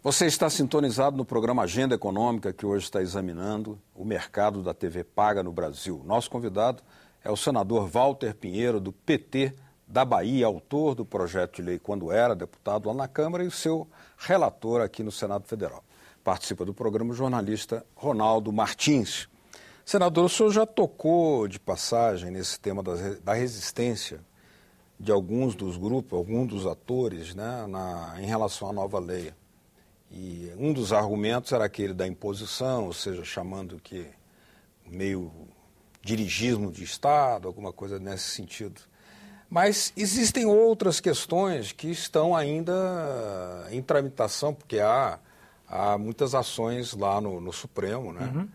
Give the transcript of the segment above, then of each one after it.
Você está sintonizado no programa Agenda Econômica, que hoje está examinando o mercado da TV paga no Brasil. Nosso convidado é o senador Walter Pinheiro, do PT da Bahia, autor do projeto de lei quando era deputado lá na Câmara e o seu relator aqui no Senado Federal. Participa do programa o jornalista Ronaldo Martins. Senador, o senhor já tocou de passagem nesse tema da resistência de alguns dos grupos, alguns dos atores, né, em relação à nova lei. E um dos argumentos era aquele da imposição, ou seja, chamando que meio dirigismo de Estado, alguma coisa nesse sentido. Mas existem outras questões que estão ainda em tramitação, porque há muitas ações lá no Supremo, né,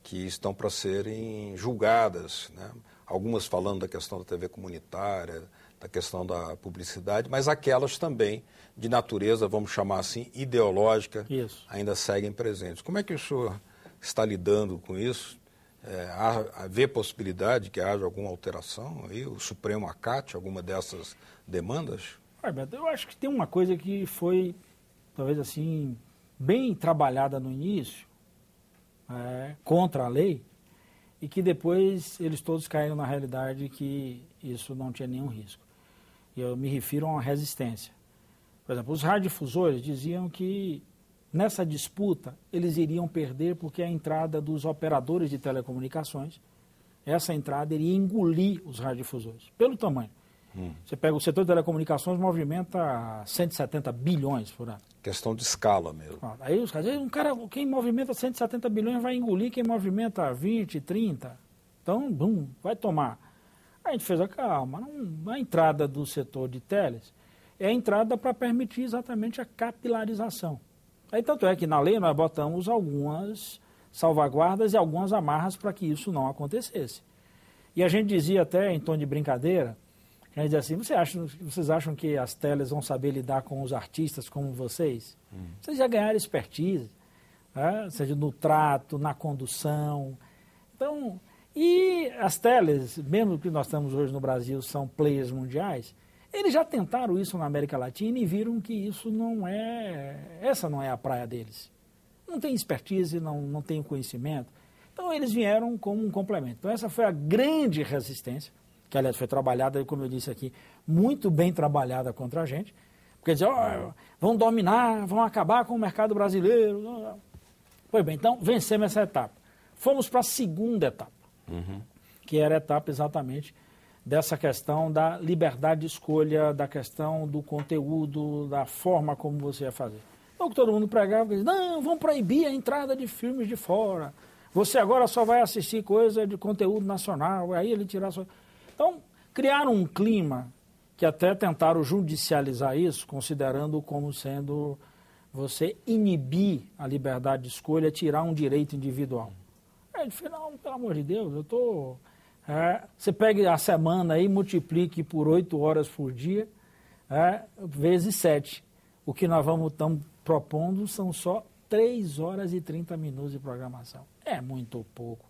que estão para serem julgadas, né? Algumas falando da questão da TV comunitária, da questão da publicidade, mas aquelas também de natureza, vamos chamar assim, ideológica, ainda seguem presentes. Como é que o senhor está lidando com isso? Vê possibilidade que haja alguma alteração aí, o Supremo acate alguma dessas demandas? Beto, eu acho que tem uma coisa que foi, talvez assim, bem trabalhada no início, contra a lei, e que depois eles todos caíram na realidade que isso não tinha nenhum risco. E eu me refiro a uma resistência. Por exemplo, os radiodifusores diziam que nessa disputa eles iriam perder porque a entrada dos operadores de telecomunicações, essa entrada iria engolir os radiodifusores, pelo tamanho. Você pega o setor de telecomunicações, movimenta 170 bilhões por ano. Questão de escala mesmo. Aí os caras dizem, quem movimenta 170 bilhões vai engolir quem movimenta 20, 30. Então, vai tomar. A gente fez a calma. A entrada do setor de teles é a entrada para permitir exatamente a capilarização. Aí, tanto é que na lei nós botamos algumas salvaguardas e algumas amarras para que isso não acontecesse. E a gente dizia até, em tom de brincadeira, a gente dizia assim, vocês acham que as teles vão saber lidar com os artistas como vocês? Vocês já ganharam expertise, né? Seja no trato, na condução. Então, e as teles, mesmo que nós estamos hoje no Brasil, são players mundiais, eles já tentaram isso na América Latina e viram que isso essa não é a praia deles. Não tem expertise, não tem conhecimento. Então, eles vieram como um complemento. Então, essa foi a grande resistência, que, aliás, foi trabalhada, como eu disse aqui, muito bem trabalhada contra a gente. Porque dizer, vão dominar, vão acabar com o mercado brasileiro. Pois bem, então, vencemos essa etapa. Fomos para a segunda etapa, que era a etapa exatamente dessa questão da liberdade de escolha, da questão do conteúdo, da forma como você ia fazer. Então, todo mundo pregava, dizia, não, vamos proibir a entrada de filmes de fora. Você agora só vai assistir coisa de conteúdo nacional. Aí ele tirar sua... Então, criaram um clima que até tentaram judicializar isso, considerando como sendo você inibir a liberdade de escolha, tirar um direito individual. Aí, não, pelo amor de Deus, eu estou... você pegue a semana aí, multiplique por 8 horas por dia, vezes 7. O que nós estamos propondo são só 3 horas e 30 minutos de programação. É muito pouco.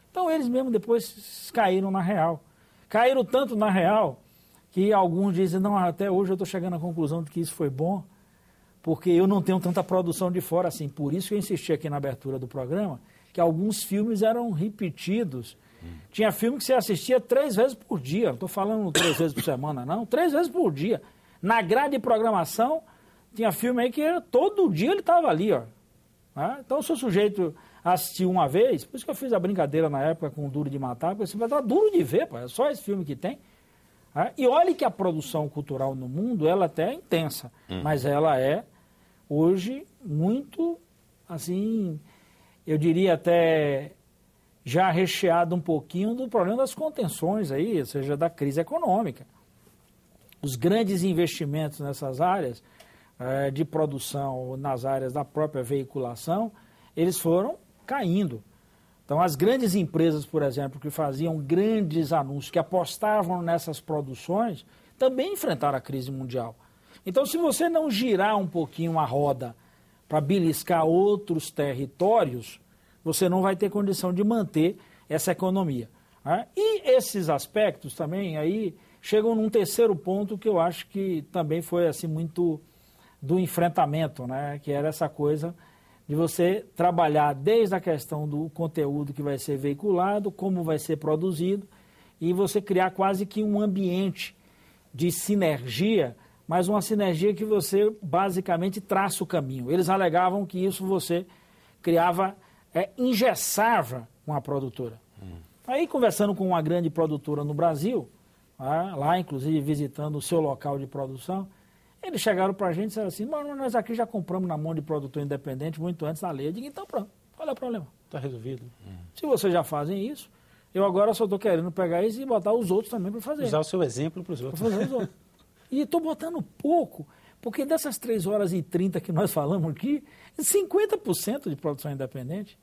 Então, eles mesmo depois caíram na real. Caíram tanto na real que alguns dizem, não, até hoje eu estou chegando à conclusão de que isso foi bom, porque eu não tenho tanta produção de fora assim. Por isso que eu insisti aqui na abertura do programa, que alguns filmes eram repetidos. Tinha filme que você assistia 3 vezes por dia. Não estou falando 3 vezes por semana, não. 3 vezes por dia. Na grade de programação, tinha filme aí que todo dia ele estava ali, ó. Então, se o sujeito assistiu uma vez, por isso que eu fiz a brincadeira na época com o Duro de Matar, porque você vai estar duro de ver, pô, é só esse filme que tem. E olhe que a produção cultural no mundo, ela até é intensa, mas ela é, hoje, muito, assim, eu diria até já recheada um pouquinho do problema das contenções aí, ou seja, da crise econômica. Os grandes investimentos nessas áreas de produção, nas áreas da própria veiculação, eles foram caindo. Então, as grandes empresas, por exemplo, que faziam grandes anúncios, que apostavam nessas produções, também enfrentaram a crise mundial. Então, se você não girar um pouquinho a roda para beliscar outros territórios, você não vai ter condição de manter essa economia. E esses aspectos também aí chegam num terceiro ponto que eu acho que também foi assim muito do enfrentamento, né? Que era essa coisa de você trabalhar desde a questão do conteúdo que vai ser veiculado, como vai ser produzido, e você criar quase que um ambiente de sinergia, mas uma sinergia que você basicamente traça o caminho. Eles alegavam que isso você criava, engessava uma produtora. Aí, conversando com uma grande produtora no Brasil, lá inclusive visitando o seu local de produção, eles chegaram para a gente e disseram assim, mas nós aqui já compramos na mão de produtor independente muito antes da lei. Eu digo, então pronto, qual é o problema? Está resolvido. Se vocês já fazem isso, eu agora só estou querendo pegar isso e botar os outros também para fazer. Usar o seu exemplo para os outros. Pra fazer os outros. E estou botando pouco, porque dessas 3 horas e 30 que nós falamos aqui, 50% de produção independente.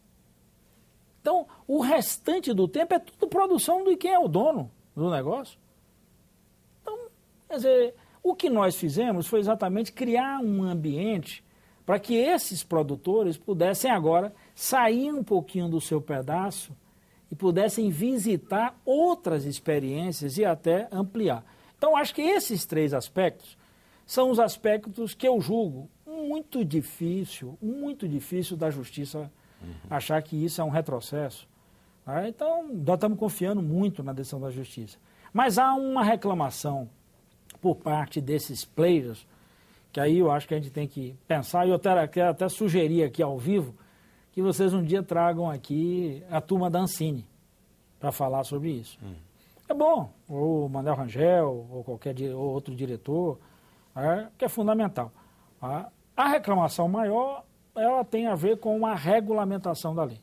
Então, o restante do tempo é tudo produção de quem é o dono do negócio. Então, quer dizer, o que nós fizemos foi exatamente criar um ambiente para que esses produtores pudessem agora sair um pouquinho do seu pedaço e pudessem visitar outras experiências e até ampliar. Então, acho que esses 3 aspectos são os aspectos que eu julgo muito difícil da justiça achar que isso é um retrocesso. Então, nós estamos confiando muito na decisão da justiça. Mas há uma reclamação por parte desses players, que aí eu acho que a gente tem que pensar, e eu quero até sugerir aqui ao vivo, que vocês um dia tragam aqui a turma da Ancine para falar sobre isso. É bom, ou o Manuel Rangel, ou qualquer outro diretor, que é fundamental. A reclamação maior, ela tem a ver com a regulamentação da lei.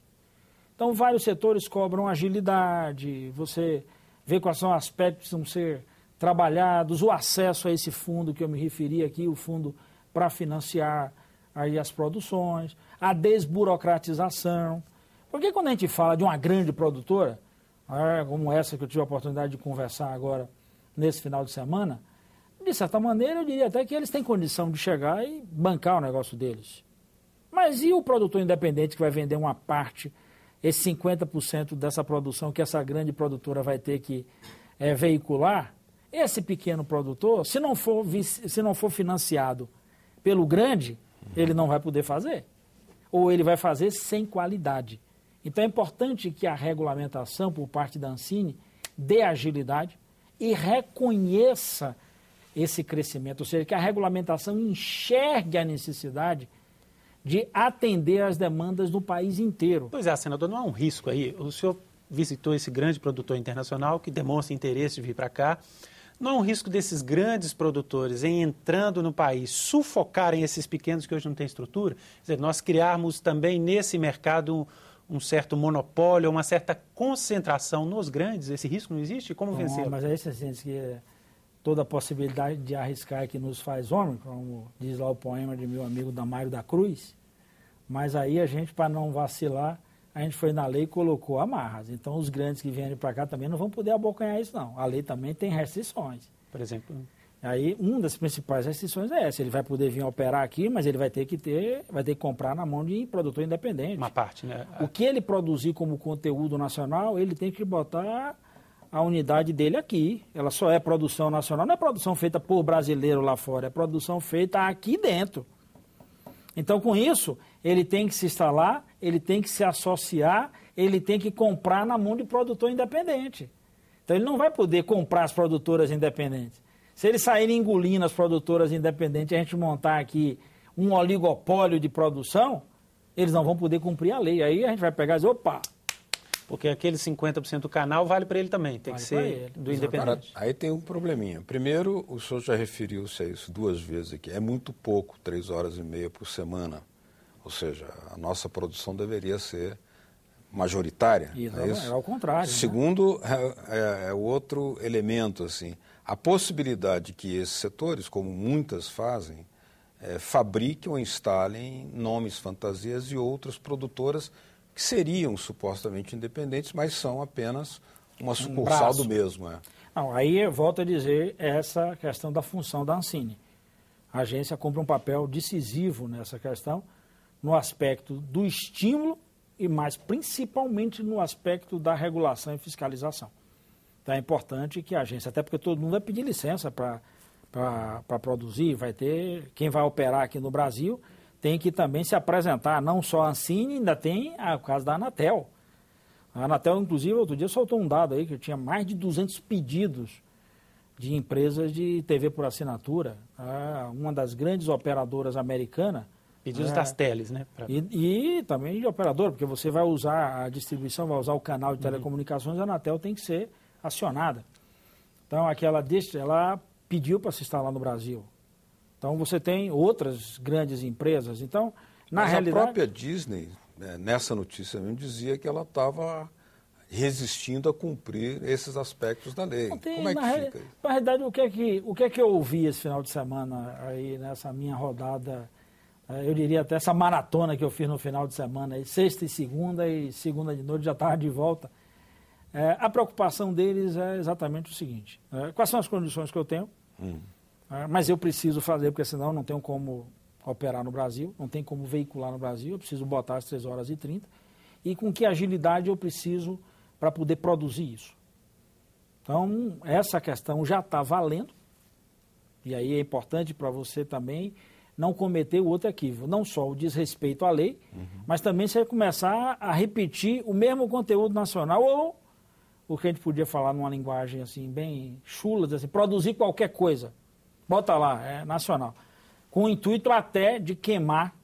Então, vários setores cobram agilidade, você vê quais são os aspectos que vão ser trabalhados, o acesso a esse fundo que eu me referi aqui, o fundo para financiar aí as produções, a desburocratização. Porque quando a gente fala de uma grande produtora, como essa que eu tive a oportunidade de conversar agora nesse final de semana, de certa maneira eu diria até que eles têm condição de chegar e bancar o negócio deles. Mas e o produtor independente que vai vender uma parte, esse 50% dessa produção que essa grande produtora vai ter que veicular? Esse pequeno produtor, se não for financiado pelo grande, ele não vai poder fazer. Ou ele vai fazer sem qualidade. Então é importante que a regulamentação por parte da Ancine dê agilidade e reconheça esse crescimento, ou seja, que a regulamentação enxergue a necessidade de atender às demandas do país inteiro. Pois é, senador, não há um risco aí? O senhor visitou esse grande produtor internacional que demonstra interesse de vir para cá. Não há um risco desses grandes produtores, em entrando no país, sufocarem esses pequenos que hoje não têm estrutura? Quer dizer, nós criarmos também nesse mercado um certo monopólio, uma certa concentração nos grandes? Esse risco não existe? Como vencer? Mas é isso assim, que toda a possibilidade de arriscar que nos faz homem, como diz lá o poema de meu amigo Damário da Cruz. Mas aí a gente, para não vacilar, a gente foi na lei e colocou amarras. Então, os grandes que vierem para cá também não vão poder abocanhar isso, não. A lei também tem restrições. Por exemplo? Aí, uma das principais restrições é essa. Ele vai poder vir operar aqui, mas ele vai ter que comprar na mão de produtor independente. Uma parte, né? O que ele produzir como conteúdo nacional, ele tem que botar a unidade dele aqui. Ela só é produção nacional, não é produção feita por brasileiro lá fora, é produção feita aqui dentro. Então, com isso, ele tem que se instalar, ele tem que se associar, ele tem que comprar na mão de produtor independente. Então, ele não vai poder comprar as produtoras independentes. Se eles saírem engolindo as produtoras independentes e a gente montar aqui um oligopólio de produção, eles não vão poder cumprir a lei. Aí a gente vai pegar e dizer, opa... Porque aquele 50% do canal vale para ele também, tem que ser do independente. Aí tem um probleminha. Primeiro, o senhor já referiu-se a isso 2 vezes aqui. É muito pouco, 3 horas e meia por semana. Ou seja, a nossa produção deveria ser majoritária. É ao contrário. Segundo, é outro elemento, assim, a possibilidade que esses setores, como muitas fazem, fabriquem ou instalem nomes fantasias e outras produtoras que seriam supostamente independentes, mas são apenas uma sucursal do mesmo. Não, aí eu volto a dizer essa questão da função da Ancine. A agência cumpre um papel decisivo nessa questão, no aspecto do estímulo e mais principalmente no aspecto da regulação e fiscalização. Então é importante que a agência, até porque todo mundo vai pedir licença para para produzir, vai ter quem vai operar aqui no Brasil, tem que também se apresentar, não só a Ancine, ainda tem o caso da Anatel. A Anatel, inclusive, outro dia soltou um dado aí que tinha mais de 200 pedidos de empresas de TV por assinatura. Uma das grandes operadoras americanas. Pedidos das teles, né? E também de operador, porque você vai usar a distribuição, vai usar o canal de telecomunicações, a Anatel tem que ser acionada. Então, ela pediu para se instalar no Brasil. Então, você tem outras grandes empresas. Então, Mas a própria Disney, nessa notícia mesmo, dizia que ela estava resistindo a cumprir esses aspectos da lei. Como é que fica isso? Na realidade, o que é que eu ouvi esse final de semana aí nessa minha rodada, eu diria até essa maratona que eu fiz no final de semana, aí, sexta e segunda de noite já estava de volta. A preocupação deles é exatamente o seguinte: quais são as condições que eu tenho, mas eu preciso fazer, porque senão não tenho como operar no Brasil, não tem como veicular no Brasil, eu preciso botar às 3h30, e com que agilidade eu preciso para poder produzir isso. Então, essa questão já está valendo, e aí é importante para você também não cometer o outro equívoco, não só o desrespeito à lei, mas também você começar a repetir o mesmo conteúdo nacional, ou o que a gente podia falar numa linguagem assim, bem chula, assim, produzir qualquer coisa, bota lá, é nacional, com o intuito até de queimar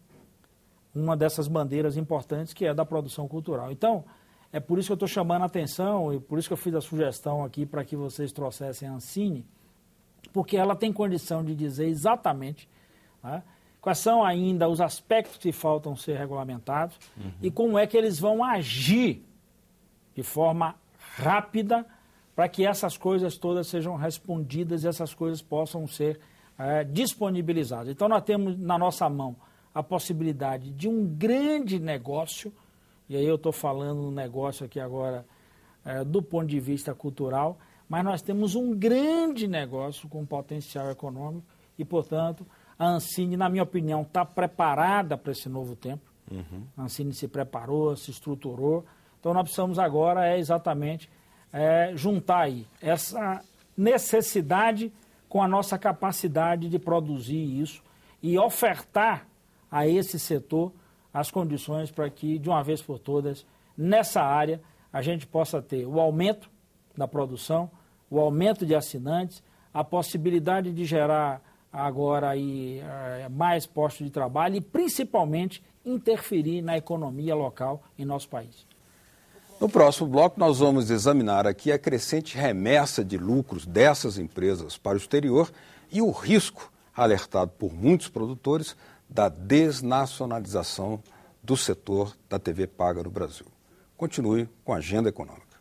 uma dessas bandeiras importantes que é da produção cultural. Então, é por isso que eu estou chamando a atenção e por isso que eu fiz a sugestão aqui para que vocês trouxessem a Ancine, porque ela tem condição de dizer exatamente quais são ainda os aspectos que faltam ser regulamentados e como é que eles vão agir de forma rápida para que essas coisas todas sejam respondidas e essas coisas possam ser disponibilizadas. Então, nós temos na nossa mão a possibilidade de um grande negócio, e aí eu estou falando um negócio aqui agora do ponto de vista cultural, mas nós temos um grande negócio com potencial econômico e, portanto, a Ancine, na minha opinião, está preparada para esse novo tempo. A Ancine se preparou, se estruturou. Então, nós precisamos agora exatamente juntar aí essa necessidade com a nossa capacidade de produzir isso e ofertar a esse setor as condições para que, de uma vez por todas, nessa área, a gente possa ter o aumento da produção, o aumento de assinantes, a possibilidade de gerar agora aí, mais postos de trabalho e, principalmente, interferir na economia local em nosso país. No próximo bloco, nós vamos examinar aqui a crescente remessa de lucros dessas empresas para o exterior e o risco alertado por muitos produtores da desnacionalização do setor da TV paga no Brasil. Continue com a Agenda Econômica.